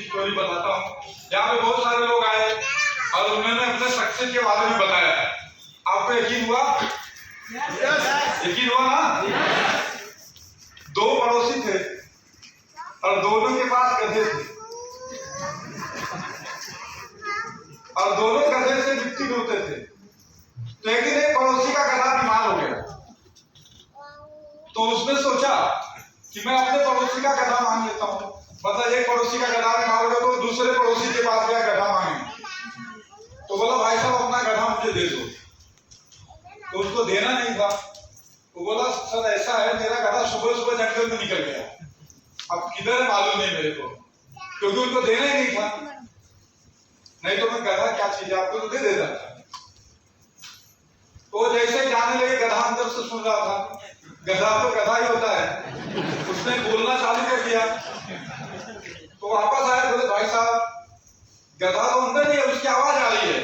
सी story बताता हूँ। यहाँ पे बहुत सारे लोग आए और उन्होंने अपने सक्सेस के बारे में बताया। आपको यकीन हुआ? यकीन हुआ ना? दो पड़ोसी थे और दोनों के पास गधे थे और दोनों गधे से मिट्टी ढोते थे। तो एक दिन एक पड़ोसी का गधा बीमार हो गया, तो उसने सोचा कि मैं अपने पड़ोसी का गधा मांग लेता हूँ। मतलब एक पड़ोसी का गधा बीमार हो गया तो दूसरे पड़ोसी के पास गया गधा मांगने। तो बोला भाई साहब अपना गधा मुझे दे दो। तो उसको देना नहीं था। तो बोला सर ऐसा है मेरा गधा सुबह सुबह जंगल में निकल गया, अब किधर है मालूम नहीं मेरे को, क्योंकि उनको देना ही नहीं था। नहीं तो मैं गधा क्या चीज आपको तो दे देता था। तो जैसे जाने लगे गधा अंदर से सुन रहा था, गधा तो गधा ही होता है, उसने बोलना चालू कर दिया। तो वापस आए, बोले भाई साहब गधा तो अंदर नहीं है, उसकी आवाज आ रही है।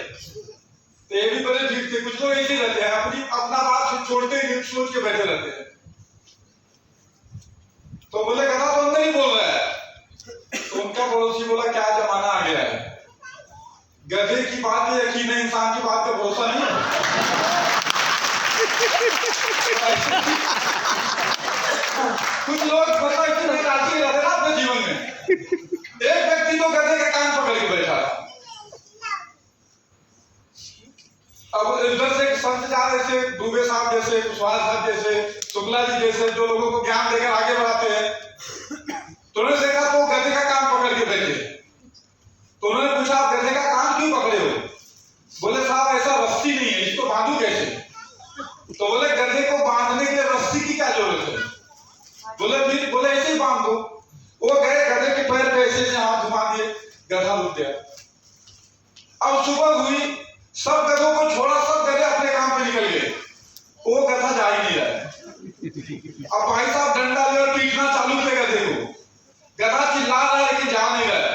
तो ये भी बड़े ठीक थे, कुछ लोग ऐसे रहते हैं अपना बात छोड़ते ही सोच के बैठे रहते हैं। तो बोले गधा तो अंदर ही बोल रहा है। तो उनका पड़ोसी बोला क्या जमाना आ गया है, गधे की बात पे यकीन है, इंसान की बात पे भरोसा नहीं है। कुछ लोग पता इतने राजी रहते ना अपने जीवन में। एक व्यक्ति तो गधे के कान पकड़ के बैठा। अब इधर से संत जा रहे थे, दुबे साहब जैसे, कुशवाहा साहब जैसे, शुक्ला जी जैसे, जो लोगों को ज्ञान देकर आगे बढ़ाते हैं। तो उन्होंने देखा तो गधे का कान पकड़ के बैठे। तो उन्होंने पूछा आप गधे का कान क्यों पकड़े हो? बोले साहब ऐसा रस्सी नहीं है, इसको बांधू कैसे? तो बोले गधे को बांधने के लिए रस्सी की क्या जरूरत है? बोले ऐसे ही बांध दो। वो गए गधे के पैर पे ऐसे हाथ घुमा दिए, गधा रुक गया। अब सुबह हुई, सब गधों को छोड़ा, सब गधे अपने काम पे निकल गए, वो गधा जा ही नहीं रहा है। अब भाई साहब डंडा लेकर पीटना चालू किया गधे को, गधा चिल्ला रहा है लेकिन जा नहीं रहा है।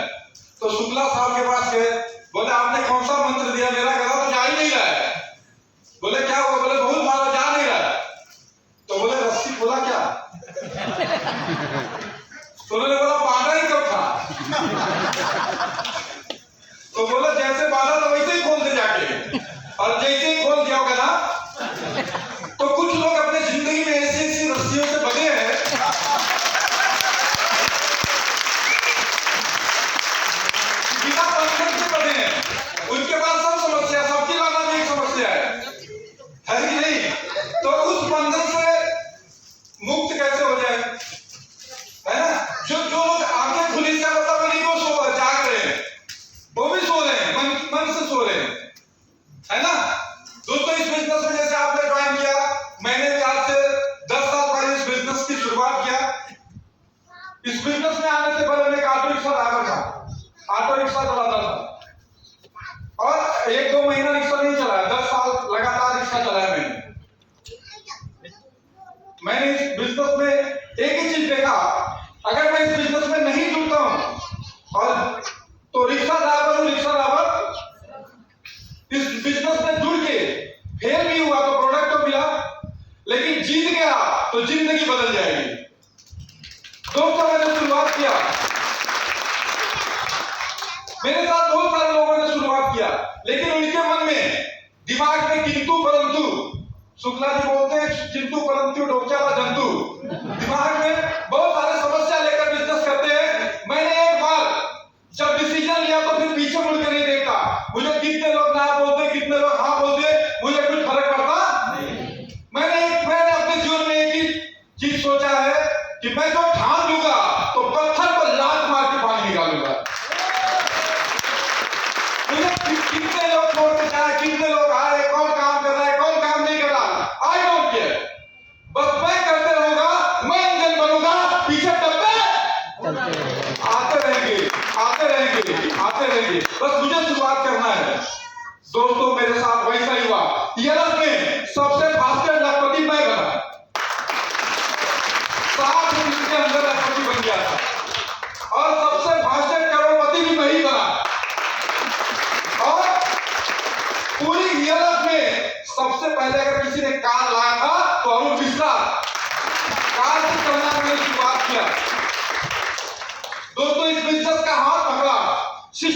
तो शुक्ला साहब के पास गए, बोले आपने कौन सा मंत्र दिया, मेरा गधा तो जा ही नहीं रहा है। बोले क्या हुआ? बोले बहुत मारा, जा नहीं रहा है। तो बोले रस्सी खोला क्या? तो उन्होंने बोला बांधा ही कब था? तो बोले जैसे बांधा था वैसे ही खोल दे जाके, और जैसे ही खोल दिया गधा। तो कुछ लोग अपने जिंदगी में ऐसी ऐसी रस्सियों से बंधे हैं, बिना बंधन से बंधे हैं। उनके पास सब समस्या, सबकी लाना में एक समस्या है कि नहीं? तो उस बंधन से मुक्त कैसे हो जाए, है ना? जो लोग आंखें खुली से पता नहीं वो सो जाग रहे हैं, वो भी सो रहे हैं, मन से सो रहे हैं, है ना? दोस्तों इस बिजनेस में जैसे आपने ज्वाइन किया, मैंने भी आज से 10 साल पहले इस बिजनेस की शुरुआत किया। इस बिजनेस में आने से पहले मैं एक ऑटो रिक्शा ड्राइवर था, ऑटो रिक्शा चलाता था और 1-2 महीना रिक्शा नहीं चलाया, 10 साल लगातार रिक्शा चलाया मैंने इस बिजनेस में एक ही चीज देखा, अगर मैं इस बिजनेस में नहीं जुड़ता हूं और तो रिक्शा ड्राइवर इस बिजनेस में जुड़ के फेल भी हुआ तो प्रोडक्ट तो मिला, लेकिन जीत गया तो जिंदगी बदल जाएगी। दोस्तों मैंने शुरुआत किया, मेरे साथ बहुत सारे लोगों ने शुरुआत किया, लेकिन उनके मन में दिमाग में किंतु परंतु, शुक्ला जी बोलते हैं किंतु परंतु डोक्याला जंतु, दिमाग में बहुत सारे समस्या लेकर बिजनेस करते हैं। मैंने एक बार जब डिसीजन लिया तो फिर पीछे मुड़ के नहीं देखा। मुझे कितने लोग ना बोलते, कितने लोग हाँ बोलते, मुझे कुछ फर्क पड़ता नहीं। मैंने अपने जीवन में एक ही चीज सोचा है कि मैं जो ठान लूंगा तो पत्थर को लात मार के पानी निकालूंगा। मुझे कितने लोग छोड़ के जाए, कितने लोग आए, कौन काम कर रहा है, कौन काम नहीं कर रहा, आई डोंट केयर, बस मैं करते रहूंगा, मैं इंजन बनूंगा, पीछे डब्बे आते रहेंगे, बस मुझे शुरुआत करना है। दोस्तों मेरे साथ वैसा ही हुआ। यूरोप में सबसे फास्टेस्ट लखपति मैं बना, 7 दिन के अंदर लखपति बन गया था, और सबसे फास्टेस्ट करोड़पति भी मैं ही बना। और पूरी यूरोप में सबसे पहले अगर किसी ने कार लाया था तो अरुण मिश्रा, कार से चलना मैंने शुरुआत किया। दोस्तों इस बिजनेस का हाथ पकड़ा,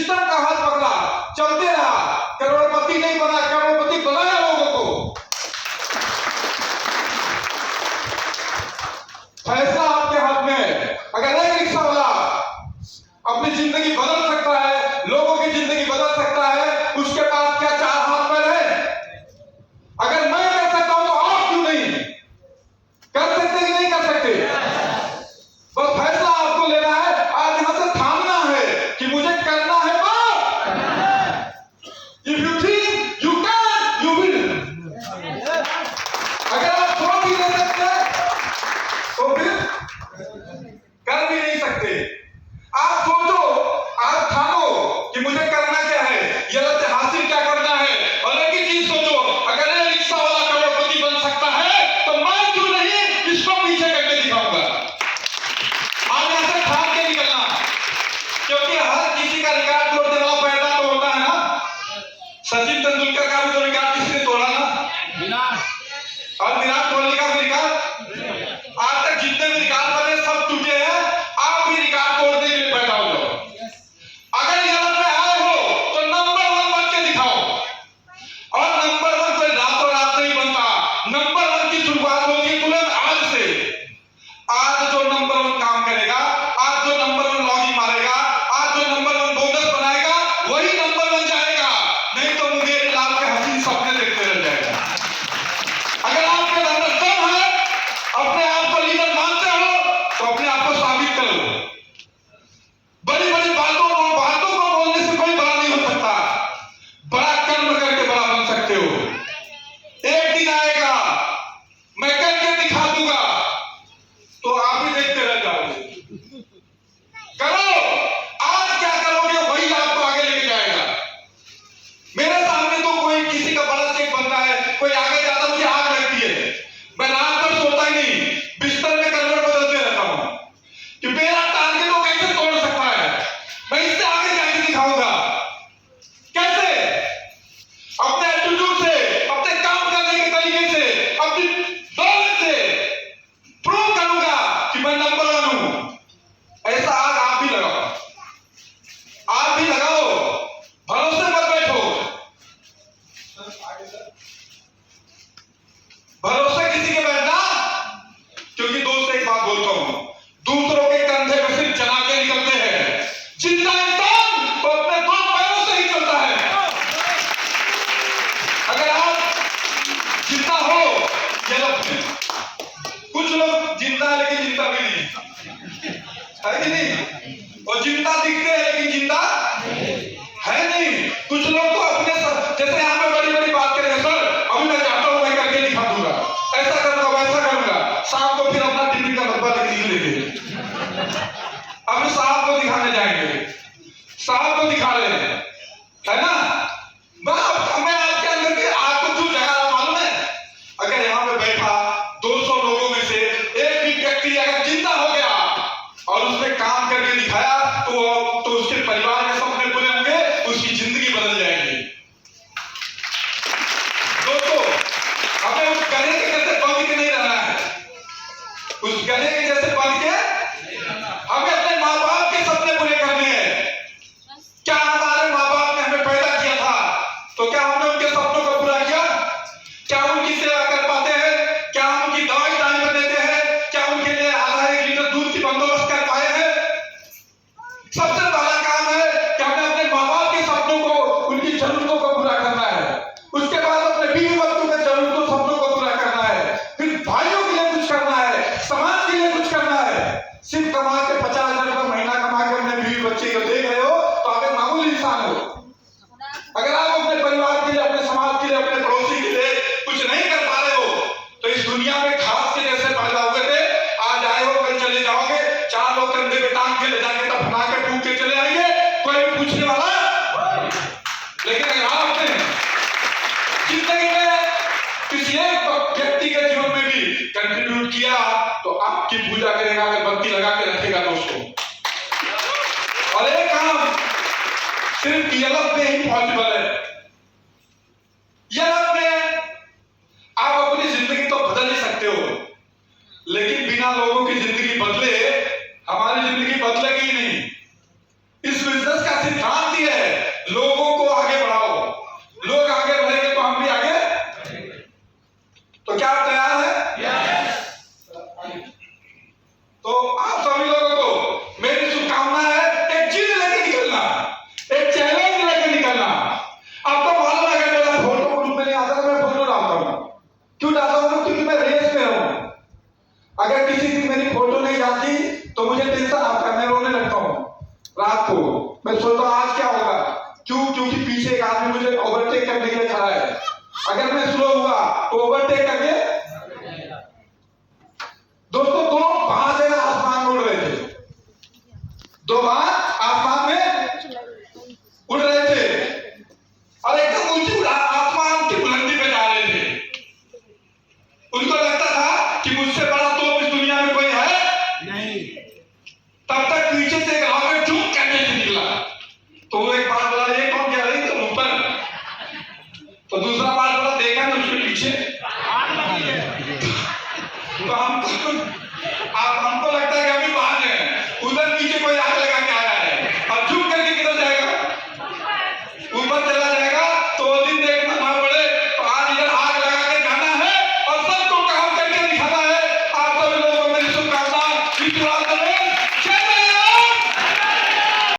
सिस्टम का हाथ पकड़ा, चलते रहा, करोड़पति नहीं बना, करोड़पति बनाया लोगों को। फैसला आपके हाथ में है। अगर एक रिक्शा वाला अपनी जिंदगी बदल सकता है, लोगों की जिंदगी बदल सकता है, उसके पास क्या चार हाथ पैर है? अगर मैं कर सकता हूं तो आप क्यों नहीं कर सकते? कि नहीं कर सकते? बस फैसला आपको लेना है, आज यहां से थामना है कि मुझे करना है। If you think you can, you will. अगर आप सोच ही नहीं सकते तो फिर कर भी नहीं सकते। आप सोचो, आप ठानो कि मुझे करना क्या है, ये लक्ष्य हासिल क्या करना है। और एक ही चीज सोचो, अगर ये रिक्शा वाला करोड़पति बन सकता है तो मैं क्यों नहीं इसको पीछे करके दिखाऊंगा। आज ऐसे ठान के निकलना, क्योंकि हर किसी का रिकॉर्ड तोड़ने वाला पैदा तो होता है ना। सचिन तेंदुलकर का भी तो रिकॉर्ड किसने तोड़ा ना, और विराट कोहली का भी रिकॉर्ड। आज तक जितने भी रिकॉर्ड बने सब टूटे हैं। आप भी रिकॉर्ड तोड़ने के लिए पैदा हो जाओ। अगर यहाँ पे आए हो तो नंबर 1 बन के दिखाओ। और नंबर 1 कोई रातों रात नहीं बनता। नंबर 1 की शुरुआत होती है तुरंत आज से। आज जो नंबर 1 काम करेगा, आज जो नंबर 1 लॉगिन मारेगा, आज जो नंबर 1 बोनस बनाएगा, वही नंबर 1 जाएगा। नहीं तो मुंगेरी लाल के हसीन सपने देखते रह जाएगा। अगर आपके अंदर दम है, अपने आप को लीडर मानते हो, तो अपने आप को साबित करो। बड़ी बड़ी बातों को बोलने से कोई बड़ा नहीं हो सकता। बड़ा कर्म करके बड़ा बन सकते हो। एक दिन आएगा, मैं करके दिखा दूंगा, तो आप ही देखते रह जाओगे। करो, आज क्या करोगे वही आपको आगे लेके जाएगा। मेरे सामने तो कोई किसी का बड़ा चेक बनता है, कोई आगे जाता, मुझे आग लगती है। मैं रात भर सोता ही नहीं, बिस्तर में करवट बदलते रहता हूं कि मेरा टारगेट वो कैसे तोड़ सकता है, मैं इससे आगे कैसे दिखाऊंगा। कैसे? अपने एटीट्यूड से, अपने काम करने के तरीके से, अपनी दौलत से प्रूव करूंगा कि मैं नंबर 1 हूं। ऐसा आग आप भी लगाओ, आप भी लगाओ। भरोसे मत बैठो। भरोसे किसी के बैठना, क्योंकि दोस्त एक बात बोलता हूं, दूसरों के कंधे पे सिर्फ चला के निकलते हैं। जिंदा इंसान तो अपने 2 पैरों से ही चलता है। अगर आप जिंदा हो, ये लफ्ज, कुछ लोग जिंदा है लेकिन जिंदा भी नहीं है कि नहीं? और जिंदा दिखते हैं लेकिन जिंदा है नहीं। कुछ लोग तो अपने जैसे यहां पे बड़ी बड़ी बात करेंगे, सर अभी मैं चाहता हूं मैं करके दिखा दूंगा, ऐसा करूंगा, वैसा करूंगा। शाम को फिर अपना टिफिन का डब्बा लेके अभी साहब को दिखाने जाएंगे, साहब को दिखा रहे हैं, है ना। मैं आपके अंदर की आग को क्यों जगा रहा हूं मालूम है? अगर यहां पे बैठा 200 लोगों में से एक भी व्यक्ति अगर जिंदा हो गया और उसने काम करके दिखाया, तो उसके परिवार में सपने पूरे होंगे, उसकी जिंदगी बदल जाएगी। दोस्तों, हमें उस गधे के जैसे बन के नहीं रहना है। उस गधे के जैसे बन के हमें अपने माँ बाप के सपने पूरे करने हैं। क्या हमारे माँ बाप ने हमें पैदा किया था, तो क्या हमने उनके सपनों को पूरा किया? क्या उनकी सेवा कर पाते हैं? क्या हम उनकी दवाई टाइम पर देते हैं? क्या उनके लिए आधा 1 लीटर दूध की बंदोबस्त कर पाए हैं? सबसे पहला काम है कि हमें अपने माँ बाप के सपनों को, उनकी जरूरतों को पूरा करना है। उसके बाद अपने बीवी बच्चों के जरूरतों, सपनों को पूरा करना है। फिर भाइयों के लिए कुछ करना है, समाज के लिए कुछ करना है। सिर्फ कमा के 50,000 रुपये महीना कमा के अपने बीवी बच्चे को देख रहे हो तो आप एक मामूली इंसान हो। अगर आप अपने परिवार के लिए, अपने समाज के लिए, अपने पड़ोसी के लिए कुछ नहीं कर पा रहे हो, तो इस दुनिया में घास के जैसे पैदा हुए थे, आज आए हो, कल चले जाओगे। 4 लोग कंधे पे टांग के ले जाके दफना के फूंक के चले आएंगे, कोई भी पूछने वाला। लेकिन अगर आपने जिंदगी में किसी एक व्यक्ति के जीवन में भी कंट्रीब्यूट किया, तो आपकी पूजा करेगा, अगरबत्ती लगा के रखेगा दोस्तों। और एक काम सिर्फ यूरोप में ही पॉसिबल है। यूरोप में आप अपनी जिंदगी तो बदल ही सकते हो, लेकिन बिना लोगों की जिंदगी बदले हमारी जिंदगी बदलेगी ही नहीं। इस बिजनेस का सिद्धांत ही है को। मैं सोचता हूँ आज क्या होगा, क्योंकि पीछे एक आदमी मुझे ओवरटेक करने के लिए खड़ा है। अगर मैं स्लो हुआ तो ओवरटेक करके, दोस्तों दो बांस आसमान में उड़ रहे थे, दो बांस आसमान में उड़ रहे थे और एकदम ऊंची आसमान की बुलंदी पे जा रहे थे। उनको लगता था कि मुझसे बड़ा तो इस दुनिया में कोई है नहीं। तब तक पीछे से एक रॉकेट झूम करने से निकला। तो वो एक बात